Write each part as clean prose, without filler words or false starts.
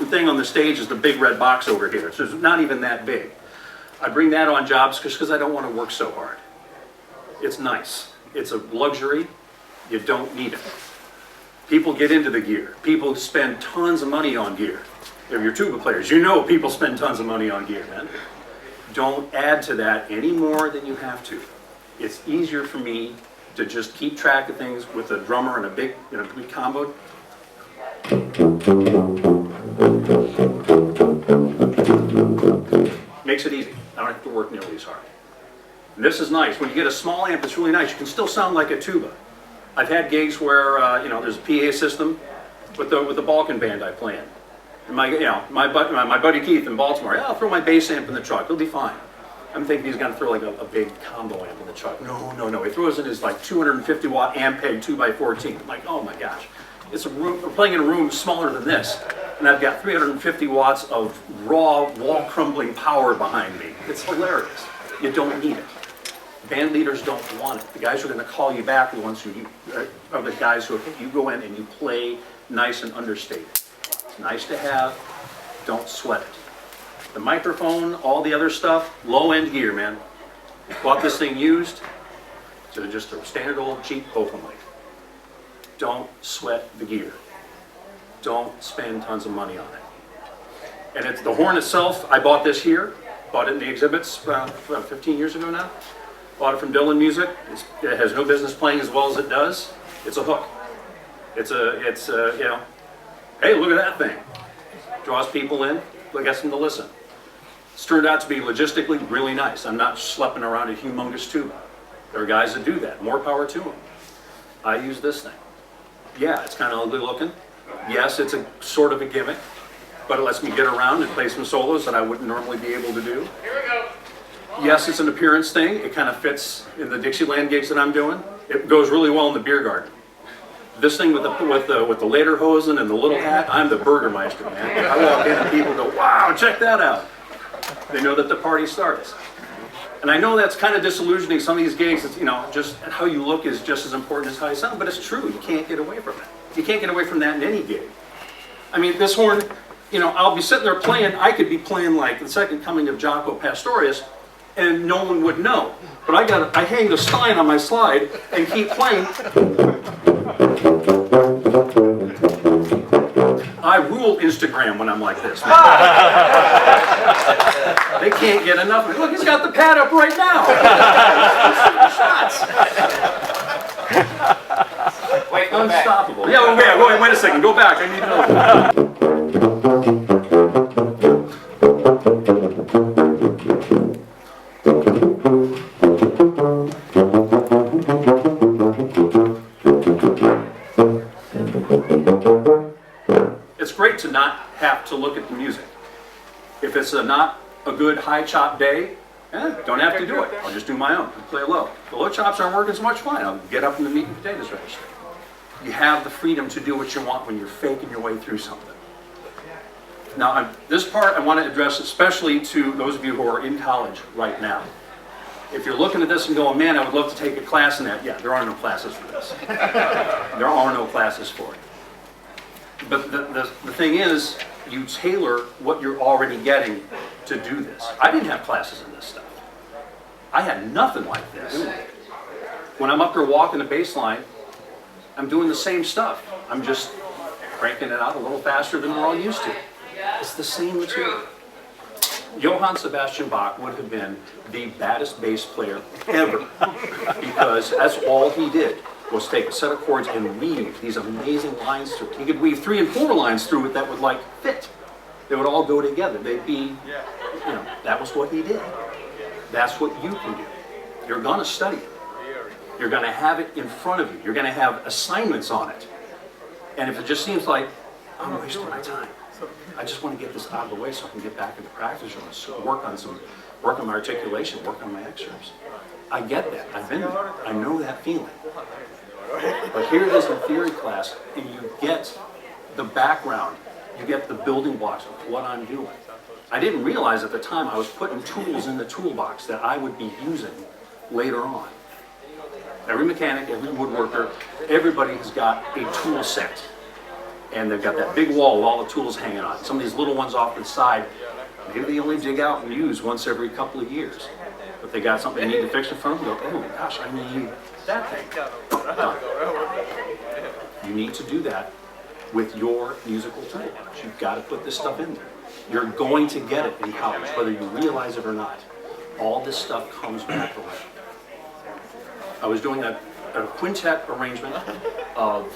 Thing on the stage is the big red box over here. So it's not even that big. I bring that on jobs because I don't want to work so hard. It's nice. It's a luxury. You don't need it. People get into the gear. People spend tons of money on gear. If you're tuba players, you know people spend tons of money on gear, man. Don't add to that any more than you have to. It's easier for me to just keep track of things with a drummer and a big combo. Makes it easy. I don't have to work nearly as hard. And this is nice. When you get a small amp, it's really nice. You can still sound like a tuba. I've had gigs where there's a PA system with the Balkan band I play in. And my buddy Keith in Baltimore, I'll throw my bass amp in the truck. It'll be fine. I'm thinking he's going to throw like a big combo amp in the truck. No. He throws in his like 250 watt Ampeg 2x14. I'm like, oh my gosh. It's a room. We're playing in a room smaller than this, and I've got 350 watts of raw wall-crumbling power behind me. It's hilarious. You don't need it. Band leaders don't want it. The guys who are going to call you back are the ones who are the guys who you go in and you play nice and understated. It's nice to have. Don't sweat it. The microphone, all the other stuff, low-end gear, man. Bought this thing used to just a standard old cheap Open mic. Don't sweat the gear. Don't spend tons of money on it. And it's the horn itself. I bought this here. Bought it in the exhibits about 15 years ago now. Bought it from Dylan Music. It has no business playing as well as it does. It's a hook. It's hey, look at that thing. Draws people in. Gets them to listen. It's turned out to be logistically really nice. I'm not schlepping around a humongous tuba. There are guys that do that. More power to them. I use this thing. Yeah, it's kind of ugly looking. Yes, it's a sort of a gimmick, but it lets me get around and play some solos that I wouldn't normally be able to do. Here we go. Yes, it's an appearance thing. It kind of fits in the Dixieland gigs that I'm doing. It goes really well in the beer garden. This thing with the lederhosen and the little hat, I'm the Burgermeister, man. I walk in and people go, wow, check that out. They know that the party starts. And I know that's kind of disillusioning. Some of these gigs, it's, just how you look is just as important as how you sound, but it's true. You can't get away from that. You can't get away from that in any gig. I mean, this horn, I'll be sitting there playing. I could be playing like the Second Coming of Jaco Pastorius, and no one would know. But I hang the Stein on my slide and keep playing. I rule Instagram when I'm like this. They can't get enough of it. Look, he's got the pad up right now. Shots. Wait, unstoppable. Back. Yeah, wait a second. Go back. I need to know. It's great to not have to look at the music. If it's not a good high chop day, don't have to do it. I'll just do my own, play low. The low chops aren't working so much, fine. I'll get up in the meat and potatoes register. You have the freedom to do what you want when you're faking your way through something. Now, this part I want to address especially to those of you who are in college right now. If you're looking at this and going, man, I would love to take a class in that. Yeah, there are no classes for this. There are no classes for it. But the thing is, you tailor what you're already getting to do this. I didn't have classes in this stuff. I had nothing like this. When I'm up here walking the bass line, I'm doing the same stuff. I'm just cranking it out a little faster than we're all used to. It's the same material. Johann Sebastian Bach would have been the baddest bass player ever because that's all he did was take a set of chords and weave these amazing lines through it. He could weave 3 and 4 lines through it that would like fit. They would all go together. They'd be, that was what he did. That's what you can do. You're going to study it. You're going to have it in front of you. You're going to have assignments on it. And if it just seems like, I'm wasting my time, I just want to get this out of the way so I can get back into practice or work on my articulation, work on my excerpts. I get that. I've been there. I know that feeling. But here it is in theory class, and you get the background, you get the building blocks of what I'm doing. I didn't realize at the time I was putting tools in the toolbox that I would be using later on. Every mechanic, every woodworker, everybody has got a tool set. And they've got that big wall with all the tools hanging on. Some of these little ones off to the side, maybe they only dig out and use once every couple of years. If they got something they need to fix in front of them, go, oh gosh, I need that thing. No. You need to do that with your musical toolbox. You've got to put this stuff in there. You're going to get it in college, whether you realize it or not. All this stuff comes back around. I was doing a quintet arrangement of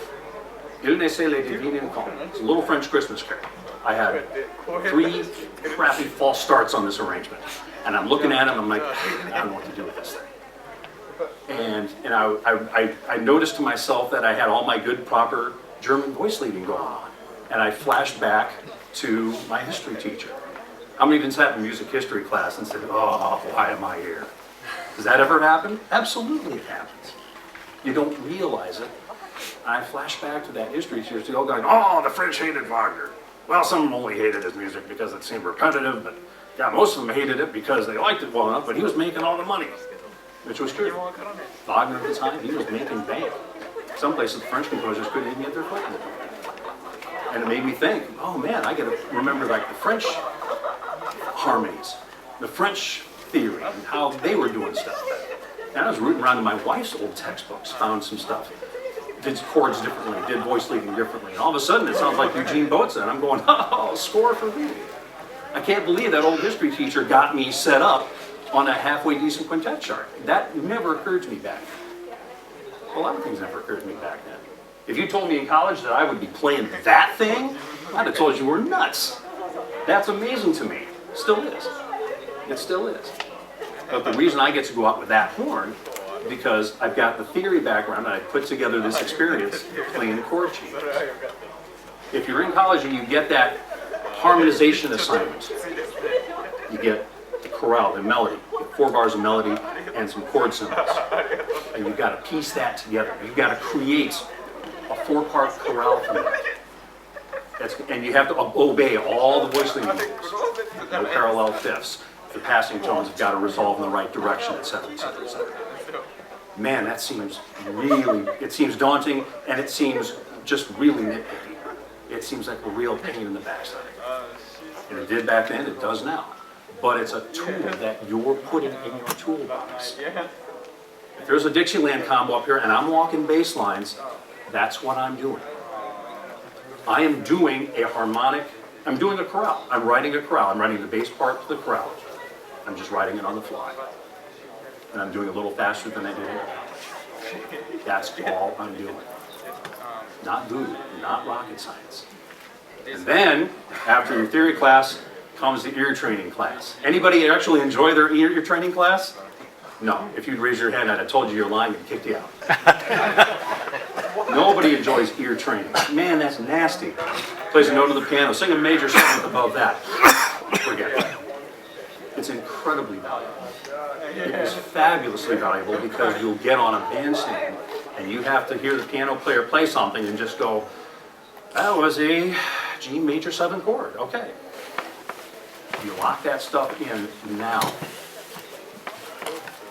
Il ne sait les divines incomes. It's a little French Christmas carol. I had 3 crappy false starts on this arrangement. And I'm looking at it and I'm like, I don't know what to do with this thing. And I noticed to myself that I had all my good, proper German voice leading going on. And I flashed back to my history teacher. How many of you sat in music history class and said, oh, why am I here? Does that ever happen? Absolutely it happens. You don't realize it. I flash back to that history teacher still going, oh, the French hated Wagner. Well, some of them only hated his music because it seemed repetitive, but yeah, most of them hated it because they liked it well enough, but he was making all the money, which was true. Wagner at the time, he was making bank. Some places the French composers couldn't even get their foot in it. And it made me think, oh man, I gotta remember like the French harmonies, the French theory, and how they were doing stuff. And I was rooting around in my wife's old textbooks, found some stuff. Did chords differently, did voice leading differently. And all of a sudden it sounds like Eugene Boza, and I'm going, oh, score for me. I can't believe that old history teacher got me set up on a halfway decent quintet chart. That never occurred to me back then. A lot of things never occurred to me back then. If you told me in college that I would be playing that thing, I'd have told you we're nuts. That's amazing to me. Still is. It still is. But the reason I get to go out with that horn because I've got the theory background and I put together this experience playing the chord changes. If you're in college and you get that harmonization assignment, you get the chorale, the melody, 4 bars of melody and some chord symbols. And you've got to piece that together. You've got to create a 4-part chorale from that. And you have to obey all the voice leading rules. No parallel fifths. The passing tones have got to resolve in the right direction, etc., etc., etc. Man, that seems really, it seems daunting, and it seems just really nitpicky. It seems like a real pain in the backside. And it did back then, it does now. But it's a tool that you're putting in your toolbox. If there's a Dixieland combo up here and I'm walking bass lines, that's what I'm doing. I am doing a harmonic, I'm doing a chorale. I'm writing a chorale. I'm writing the bass part to the chorale. I'm just writing it on the fly. And I'm doing it a little faster than I did in college. That's all I'm doing. Not voodoo, not rocket science. And then, after your theory class, comes the ear training class. Anybody actually enjoy their ear training class? No. If you'd raise your hand, I'd have told you you're lying and kicked you out. Nobody enjoys ear training. Man, that's nasty. Plays a note on the piano, sing a major seventh above that. Forget it. It's incredibly valuable. It is fabulously valuable because you'll get on a bandstand and you have to hear the piano player play something and just go, that was a G major 7 chord. Okay. You lock that stuff in now.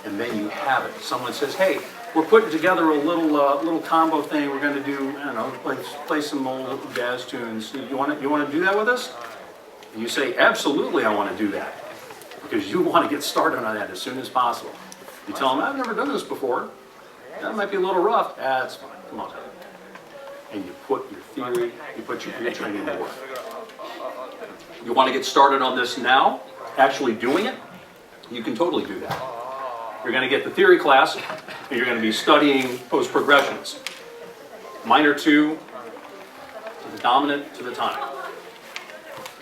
And then you have it. Someone says, hey, we're putting together a little combo thing. We're going to do, I don't know, play some old jazz tunes. You want to do that with us? And you say, absolutely, I want to do that. Because you want to get started on that as soon as possible. You tell them, I've never done this before. That might be a little rough. That's fine. Come on. And you put your theory, you put your ear training to work. You want to get started on this now, actually doing it? You can totally do that. You're going to get the theory class, and you're going to be studying post progressions. Minor 2 to the dominant to the tonic.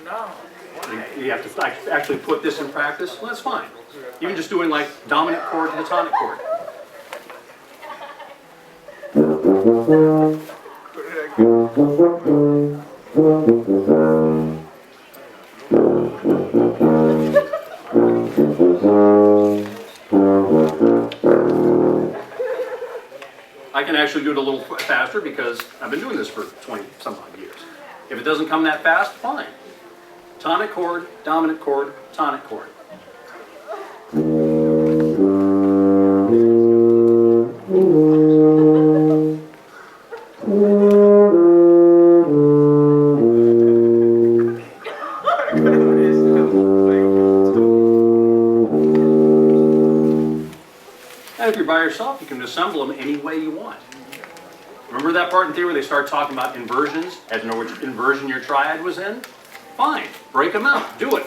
No. You have to actually put this in practice. Well, that's fine. Even just doing like dominant chord to the tonic chord. I can actually do it a little faster because I've been doing this for 20-some odd years. If it doesn't come that fast, fine. Tonic chord, dominant chord, tonic chord. And if you're by yourself, you can assemble them any way you want. Remember that part in theory where they start talking about inversions? As to know which inversion your triad was in? Fine, break them out, do it.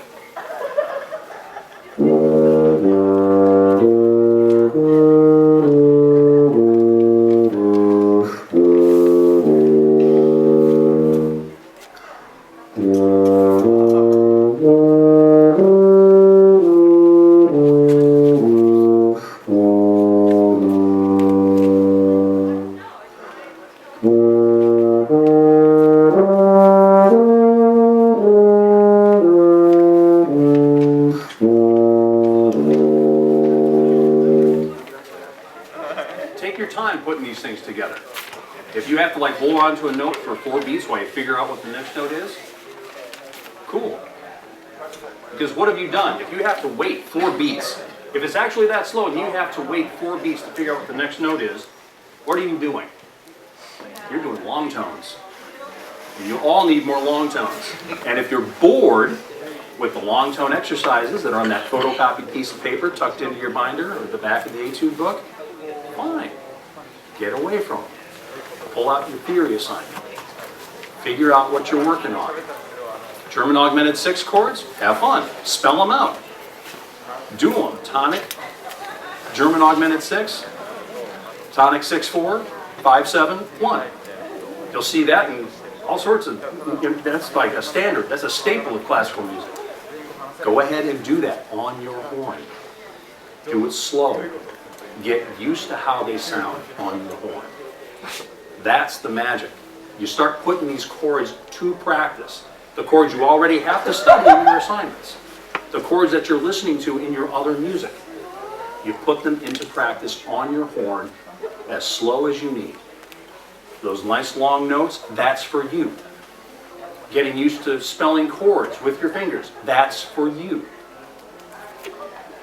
Take your time putting these things together. If you have to like hold on to a note for 4 beats while you figure out what the next note is, cool. Because what have you done? If you have to wait 4 beats, if it's actually that slow and you have to wait 4 beats to figure out what the next note is, what are you doing? You're doing long tones. And you all need more long tones. And if you're bored with the long tone exercises that are on that photocopied piece of paper tucked into your binder or the back of the etude book, fine. Get away from them. Pull out your theory assignment. Figure out what you're working on. German augmented 6 chords, have fun. Spell them out. Do them. Tonic, German augmented 6, tonic 6-4, 5-7, 1. You'll see that in all sorts of, that's like a standard, that's a staple of classical music. Go ahead and do that on your horn. Do it slow. Get used to how they sound on the horn. That's the magic. You start putting these chords to practice. The chords you already have to study in your assignments. The chords that you're listening to in your other music. You put them into practice on your horn as slow as you need. Those nice long notes, that's for you. Getting used to spelling chords with your fingers, that's for you.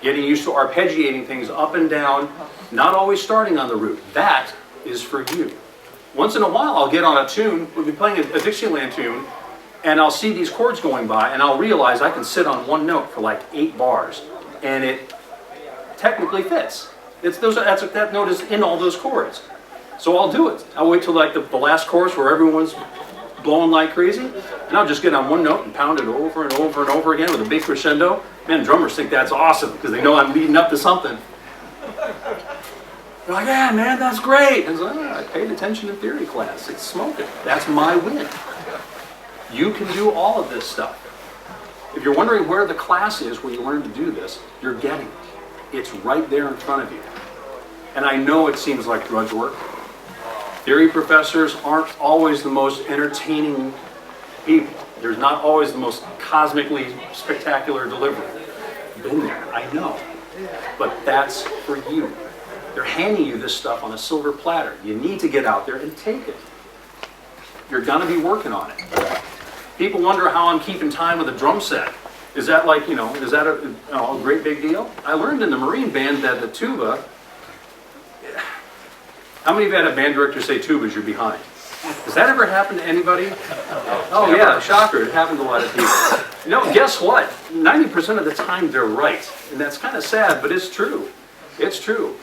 Getting used to arpeggiating things up and down, not always starting on the root, that is for you. Once in a while I'll get on a tune, we'll be playing a Dixieland tune, and I'll see these chords going by and I'll realize I can sit on one note for like 8 bars and it technically fits. That note is in all those chords. So I'll do it. I'll wait till like the last chorus where everyone's blowing like crazy, and I'll just get on one note and pound it over and over and over again with a big crescendo. Man, drummers think that's awesome because they know I'm leading up to something. They're like, yeah, man, that's great. And I paid attention in theory class. It's smoking. That's my win. You can do all of this stuff. If you're wondering where the class is where you learn to do this, you're getting it. It's right there in front of you. And I know it seems like drudge work. Theory professors aren't always the most entertaining people. There's not always the most cosmically spectacular delivery. Been there, I know. But that's for you. They're handing you this stuff on a silver platter. You need to get out there and take it. You're gonna be working on it. People wonder how I'm keeping time with a drum set. Is that like, is that a great big deal? I learned in the Marine band that the tuba, how many of you had a band director say tubas, you're behind? Has that ever happened to anybody? Oh yeah, shocker, it happened to a lot of people. Guess what? 90% of the time they're right. And that's kind of sad, but it's true. It's true.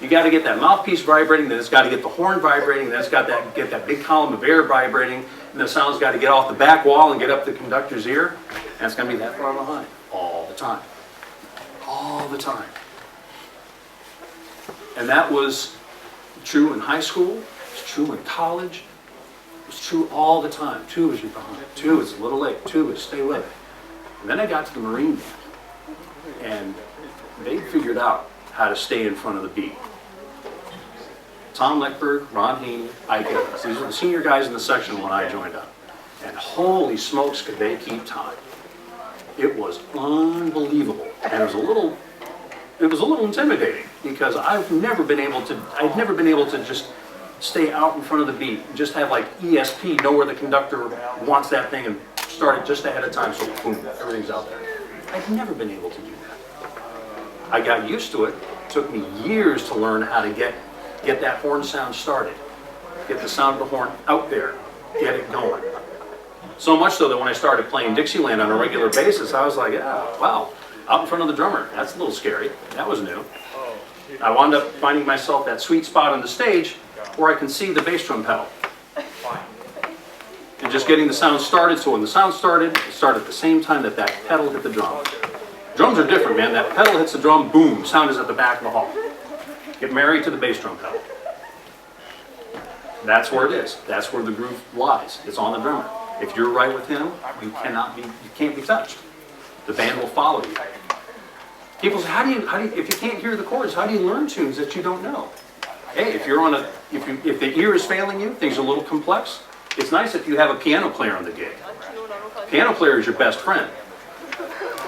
You got to get that mouthpiece vibrating, then it's got to get the horn vibrating, then it's got to get that big column of air vibrating, and the sound's got to get off the back wall and get up the conductor's ear, and it's going to be that far behind all the time. All the time. And that was true in high school, it's true in college, it's true all the time. Two is you're behind, two is a little late, two is stay with it. And then I got to the Marine band, and they figured out how to stay in front of the beat. Tom Leckberg, Ron Haney, Ike Evans. These were the senior guys in the section when I joined up. And holy smokes, could they keep time. It was unbelievable. And it was a little intimidating because I'd never been able to just stay out in front of the beat, just have like ESP, know where the conductor wants that thing and start it just ahead of time so boom, everything's out there. I'd never been able to do that. I got used to it. It took me years to learn how to get that horn sound started. Get the sound of the horn out there. Get it going. So much so that when I started playing Dixieland on a regular basis, I was like, yeah, wow, out in front of the drummer. That's a little scary. That was new. I wound up finding myself that sweet spot on the stage where I can see the bass drum pedal. And just getting the sound started, so when the sound started, it started at the same time that that pedal hit the drum. Drums are different, man. That pedal hits the drum, boom, sound is at the back of the hall. Get married to the bass drum pedal. That's where it is. That's where the groove lies. It's on the drummer. If you're right with him, you can't be touched. The band will follow you. People say, if you can't hear the chords, how do you learn tunes that you don't know? Hey, if the ear is failing you, things are a little complex. It's nice if you have a piano player on the gig. Piano player is your best friend.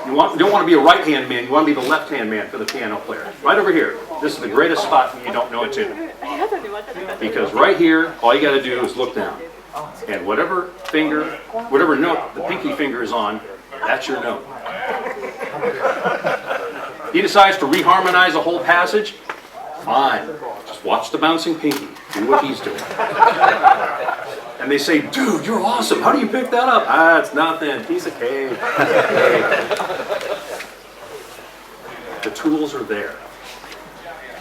You don't want to be a right-hand man, you want to be the left-hand man for the piano player. Right over here. This is the greatest spot when you don't know a tune. Because right here, all you got to do is look down. And whatever note the pinky finger is on, that's your note. He decides to reharmonize a whole passage, fine. Just watch the bouncing pinky. Do what he's doing. And they say, dude, you're awesome. How do you pick that up? It's nothing. Piece of cake. The tools are there.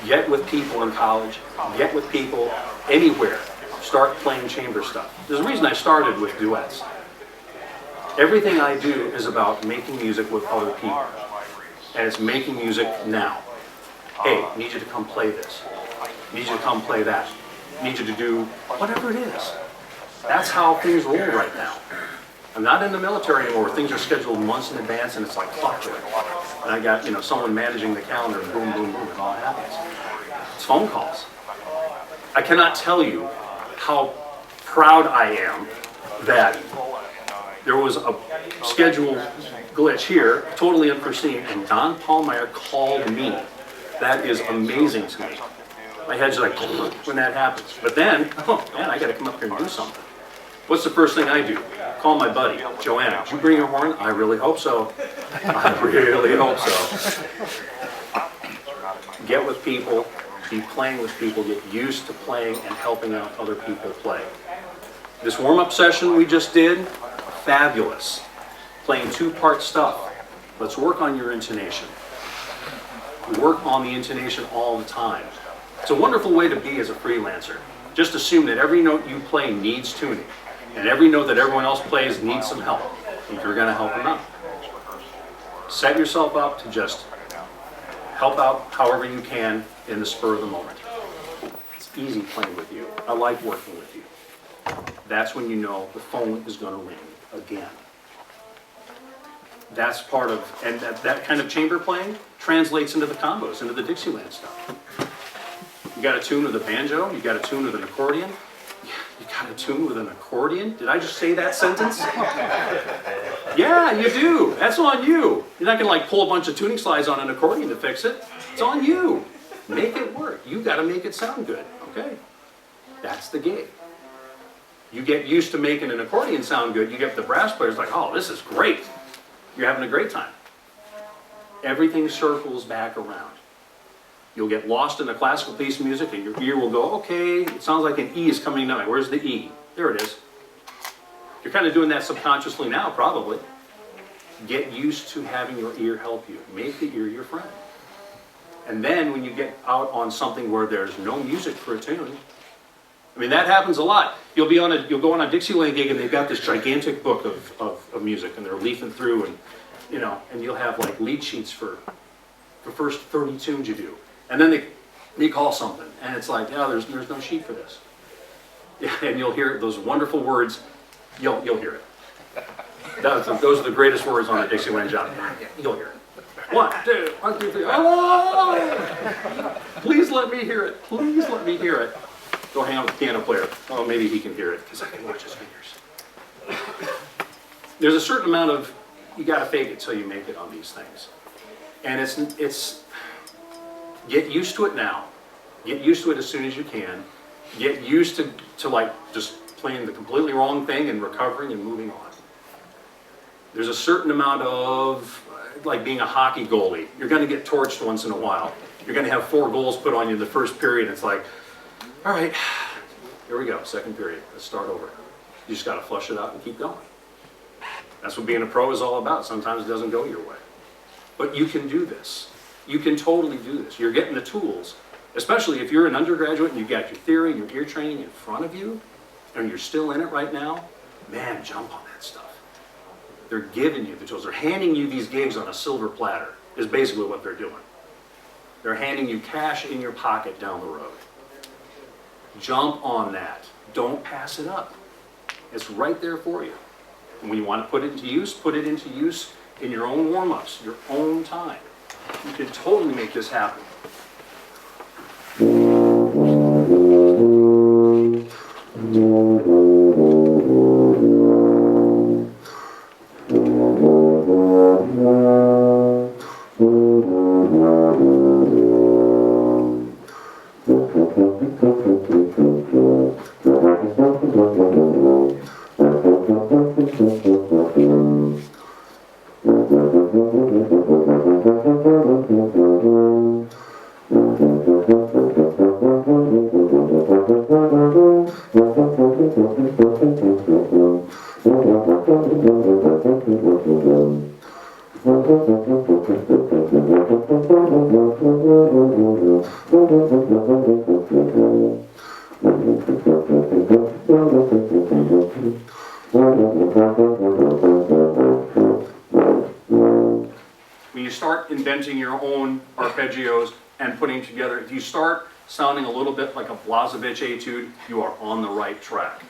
Get with people in college. Get with people anywhere. Start playing chamber stuff. There's a reason I started with duets. Everything I do is about making music with other people. And it's making music now. Hey, I need you to come play this. I need you to come play that. I need you to do whatever it is. That's how things roll right now. I'm not in the military anymore where things are scheduled months in advance and it's like clockwork. And I got, someone managing the calendar and boom, boom, boom, and all that happens. It's phone calls. I cannot tell you how proud I am that there was a schedule glitch here, totally unforeseen, and Don Pallmeyer called me. That is amazing to me. My head's like, when that happens. But then, man, I got to come up here and do something. What's the first thing I do? Call my buddy, Joanna. Did you bring your horn? I really hope so. I really hope so. Get with people, be playing with people, get used to playing and helping out other people play. This warm-up session we just did, fabulous. Playing two-part stuff. Let's work on your intonation. We work on the intonation all the time. It's a wonderful way to be as a freelancer. Just assume that every note you play needs tuning, and every note that everyone else plays needs some help. And you're going to help them out. Set yourself up to just help out however you can in the spur of the moment. It's easy playing with you. I like working with you. That's when you know the phone is going to ring again. That's part of, and that kind of chamber playing translates into the combos, into the Dixieland stuff. You got a tune with a banjo, you got a tune with an accordion, got a tune with an accordion? Did I just say that sentence? Yeah, you do. That's on you. You're not gonna like pull a bunch of tuning slides on an accordion to fix it. It's on you. Make it work. You gotta make it sound good, okay? That's the game. You get used to making an accordion sound good, you get the brass players like, oh, this is great. You're having a great time. Everything circles back around. You'll get lost in a classical piece of music and your ear will go, okay, it sounds like an E is coming down. Where's the E? There it is. You're kind of doing that subconsciously now, probably. Get used to having your ear help you. Make the ear your friend. And then when you get out on something where there's no music for a tune, I mean, that happens a lot. You'll go on a Dixieland gig and they've got this gigantic book of music and they're leafing through and, you know, and you'll have like lead sheets for the first 30 tunes you do. And then they call something and it's like, yeah, there's no sheet for this. Yeah, and you'll hear those wonderful words, you'll hear it. Those are the greatest words on a Dixieland job. You'll hear it. 1, 2, 1, 2, 3. Oh! Please let me hear it. Please let me hear it. Go hang out with the piano player. Oh, maybe he can hear it because I can watch his fingers. There's a certain amount of, you got to fake it till you make it on these things. And it's get used to it now. Get used to it as soon as you can. Get used to like just playing the completely wrong thing and recovering and moving on. There's a certain amount of, like being a hockey goalie. You're going to get torched once in a while. You're going to have 4 goals put on you in the first period. It's like, all right, here we go, second period. Let's start over. You just got to flush it out and keep going. That's what being a pro is all about. Sometimes it doesn't go your way. But you can do this. You can totally do this. You're getting the tools, especially if you're an undergraduate and you've got your theory and your ear training in front of you, and you're still in it right now, man, jump on that stuff. They're giving you the tools. They're handing you these gigs on a silver platter, is basically what they're doing. They're handing you cash in your pocket down the road. Jump on that. Don't pass it up. It's right there for you. And when you want to put it into use in your own warm-ups, your own time. You can totally make this happen. When you start inventing your own arpeggios and putting together, if you start sounding a little bit like a Blazevich etude, you are on the right track.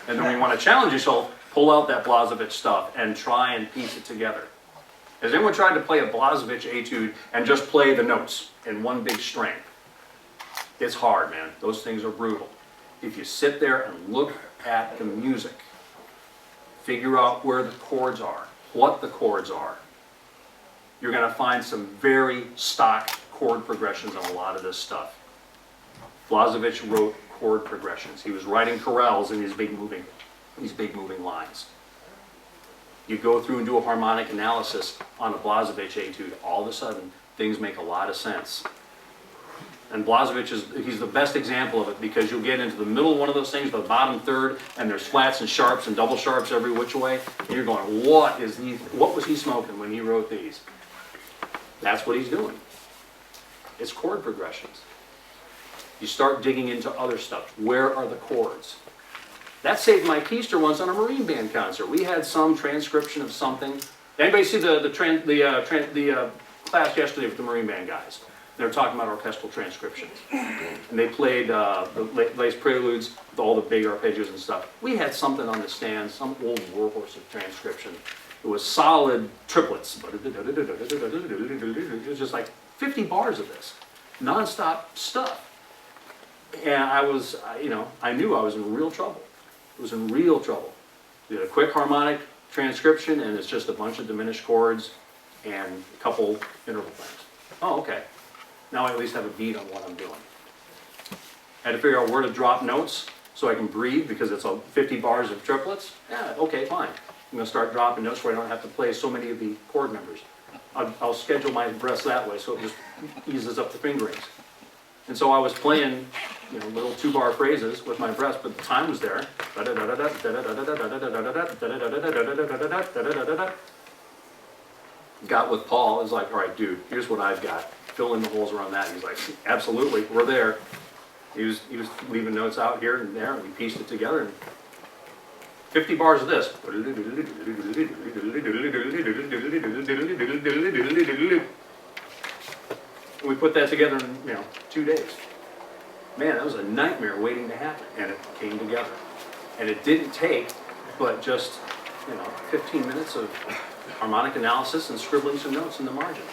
And then when you want to challenge yourself, pull out that Blazevich stuff and try and piece it together. Has anyone tried to play a Blazevich etude and just play the notes in one big string? It's hard, man. Those things are brutal. If you sit there and look at the music, figure out where the chords are, what the chords are, you're going to find some very stock chord progressions on a lot of this stuff. Blazevich wrote chord progressions. He was writing chorales in these big moving lines. You go through and do a harmonic analysis on a Blazevich etude, all of a sudden things make a lot of sense. And Blazevich he's the best example of it because you'll get into the middle of one of those things, the bottom third, and there's flats and sharps and double sharps every which way, and you're going, what was he smoking when he wrote these? That's what he's doing. It's chord progressions. You start digging into other stuff. Where are the chords? That saved my keister once on a Marine Band concert. We had some transcription of something. Anybody see the class yesterday with the Marine Band guys? They were talking about orchestral transcriptions. And they played the lace preludes with all the big arpeggios and stuff. We had something on the stand, some old warhorse of transcription. It was solid triplets. It was just like 50 bars of this. Non-stop stuff. And I was, I knew I was in real trouble. was in real trouble. Did a quick harmonic transcription, and it's just a bunch of diminished chords and a couple interval things. Oh, okay. Now I at least have a beat on what I'm doing. Had to figure out where to drop notes so I can breathe because it's 50 bars of triplets. Yeah, okay, fine. I'm going to start dropping notes where I don't have to play so many of the chord numbers. I'll schedule my breaths that way so it just eases up the fingerings. And so I was playing, little 2-bar phrases with my breaths, but the time was there. Got with Paul, it was like, all right, dude, here's what I've got. Fill in the holes around that. He's like, absolutely, we're there. He was leaving notes out here and there, and we pieced it together. And 50 bars of this. And we put that together in 2 days. Man, that was a nightmare waiting to happen, and it came together. And it didn't take but just 15 minutes of harmonic analysis and scribbling some notes in the margin.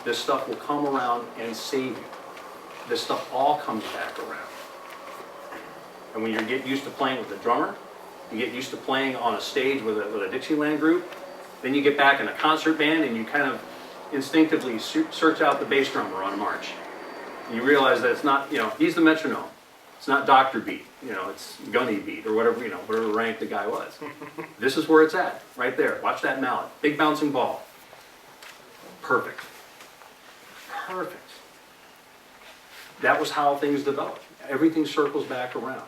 This stuff will come around and save you. This stuff all comes back around. And when you get used to playing with a drummer, you get used to playing on a stage with a Dixieland group, then you get back in a concert band and you kind of instinctively search out the bass drummer on a march. And you realize that it's not, he's the metronome. It's not Dr. Beat, it's Gunny Beat or whatever, whatever rank the guy was. This is where it's at, right there. Watch that mallet. Big bouncing ball. Perfect. Perfect. That was how things developed. Everything circles back around.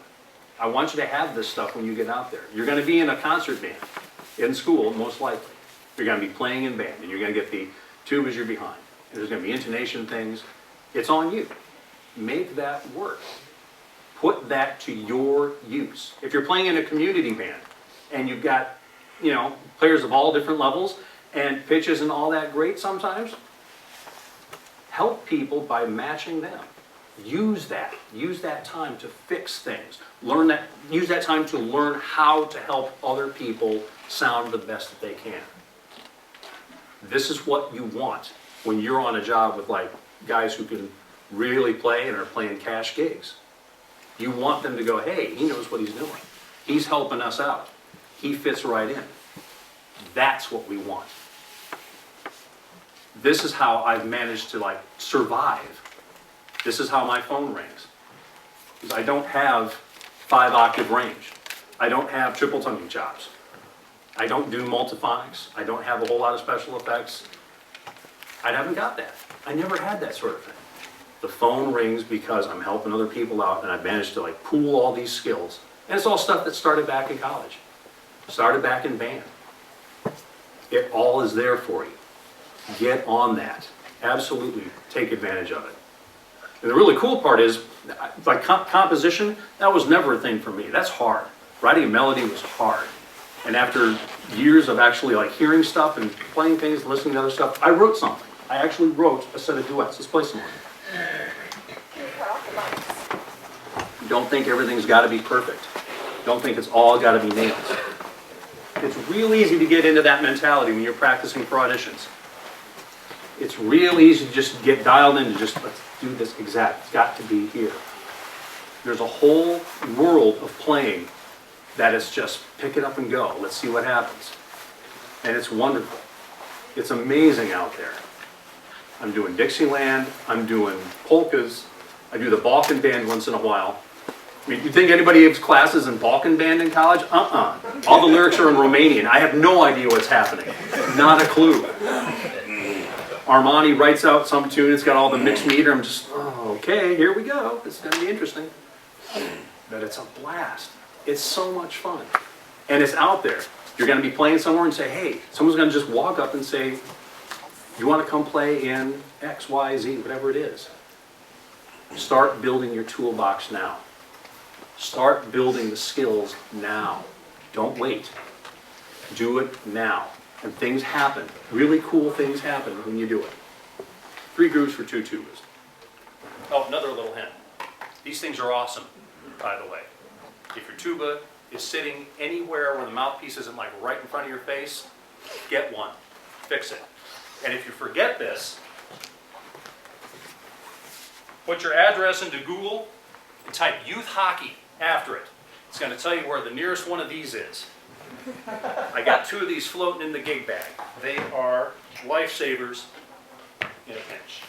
I want you to have this stuff when you get out there. You're going to be in a concert band in school, most likely. You're going to be playing in band, and you're going to get the tube as you're behind. And there's going to be intonation things. It's on you. Make that work. Put that to your use. If you're playing in a community band, and you've got, players of all different levels, and pitch isn't all that great sometimes, help people by matching them. Use that time to fix things. Use that time to learn how to help other people sound the best that they can. This is what you want when you're on a job with guys who can really play and are playing cash gigs. You want them to go, hey, he knows what he's doing. He's helping us out. He fits right in. That's what we want. This is how I've managed to survive. This is how my phone rings. Because I don't have 5-octave range. I don't have triple tonguing chops. I don't do multiphonics. I don't have a whole lot of special effects. I haven't got that. I never had that sort of thing. The phone rings because I'm helping other people out and I've managed to pool all these skills. And it's all stuff that started back in college. Started back in band. It all is there for you. Get on that. Absolutely take advantage of it. And the really cool part is, composition, that was never a thing for me. That's hard. Writing a melody was hard. And after years of actually hearing stuff and playing things, listening to other stuff, I wrote something. I actually wrote a set of duets. Let's play some more. Don't think everything's got to be perfect. Don't think it's all got to be nails. It's real easy to get into that mentality when you're practicing for auditions. It's real easy to just get dialed in to just, let's do this exact. It's got to be here. There's a whole world of playing that is just pick it up and go. Let's see what happens. And it's wonderful. It's amazing out there. I'm doing Dixieland. I'm doing polkas. I do the Balkan band once in a while. I mean, you think anybody gives classes in Balkan band in college? All the lyrics are in Romanian. I have no idea what's happening. Not a clue. Armani writes out some tune, it's got all the mixed meter, I'm just, okay, here we go, it's going to be interesting. But it's a blast. It's so much fun. And it's out there. You're going to be playing somewhere and say, hey, someone's going to just walk up and say, you want to come play in X, Y, Z, whatever it is. Start building your toolbox now. Start building the skills now. Don't wait. Do it now. And things happen. Really cool things happen when you do it. 3 grooves for 2 tubas. Oh, another little hint. These things are awesome, by the way. If your tuba is sitting anywhere where the mouthpiece isn't right in front of your face, get one. Fix it. And if you forget this, put your address into Google and type youth hockey after it. It's going to tell you where the nearest one of these is. I got 2 of these floating in the gig bag. They are lifesavers in a pinch.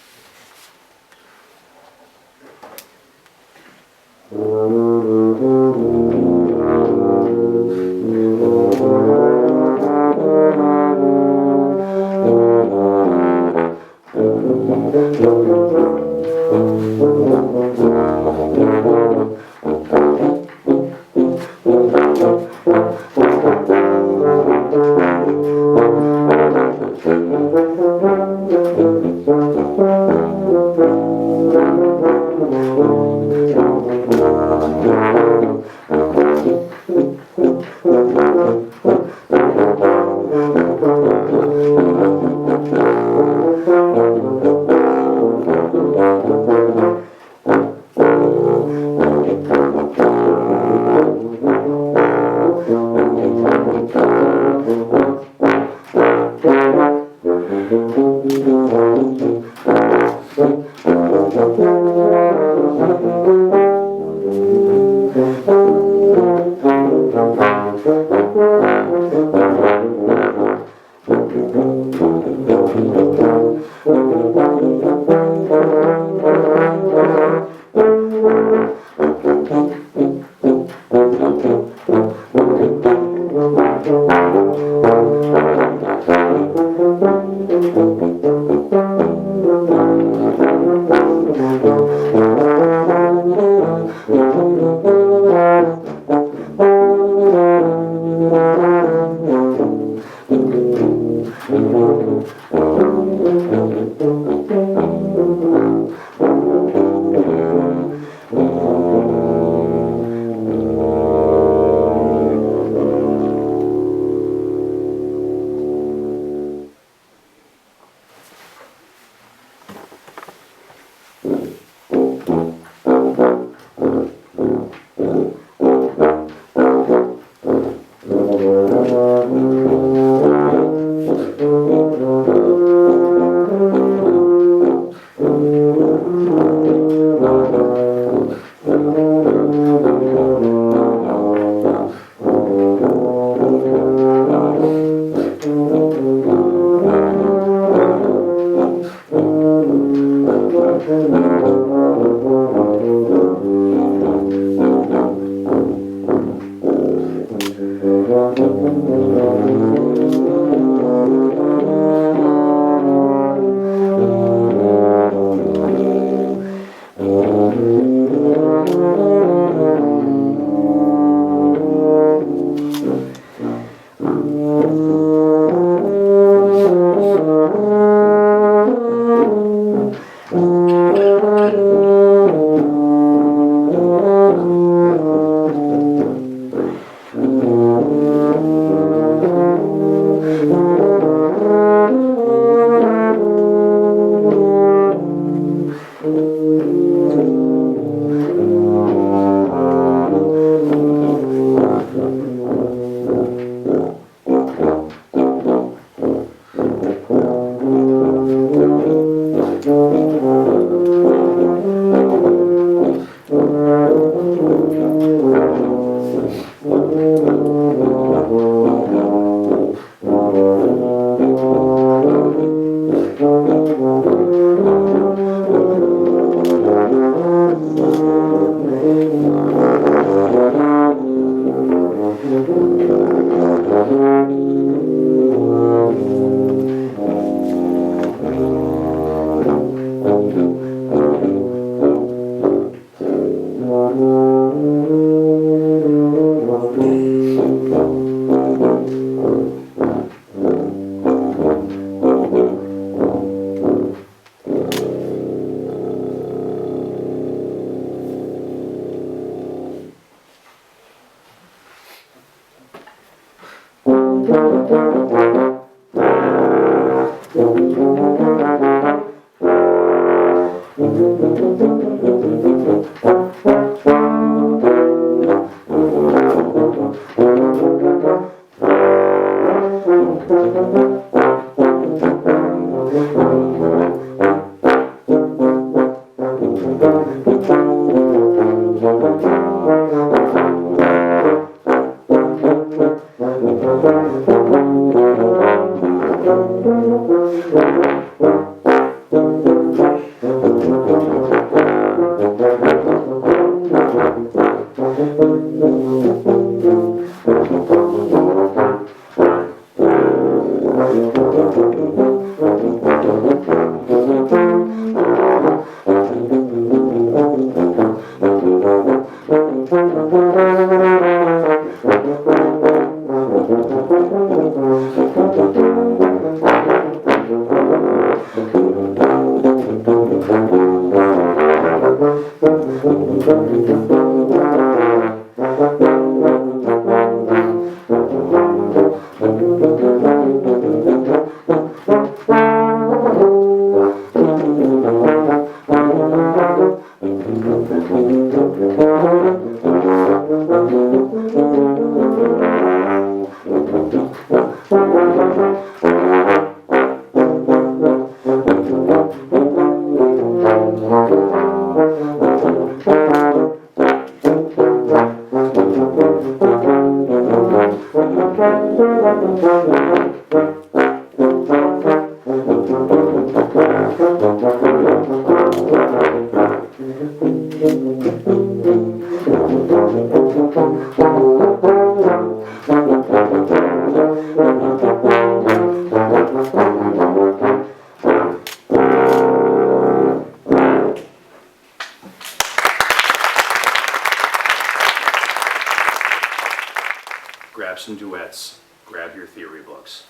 Grab some duets, grab your theory books,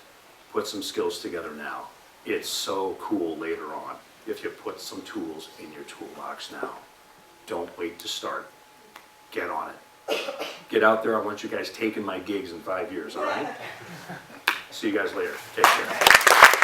put some skills together now. It's so cool later on if you put some tools in your toolbox now. Don't wait to start. Get on it. Get out there. I want you guys taking my gigs in 5 years, all right? See you guys later. Take care.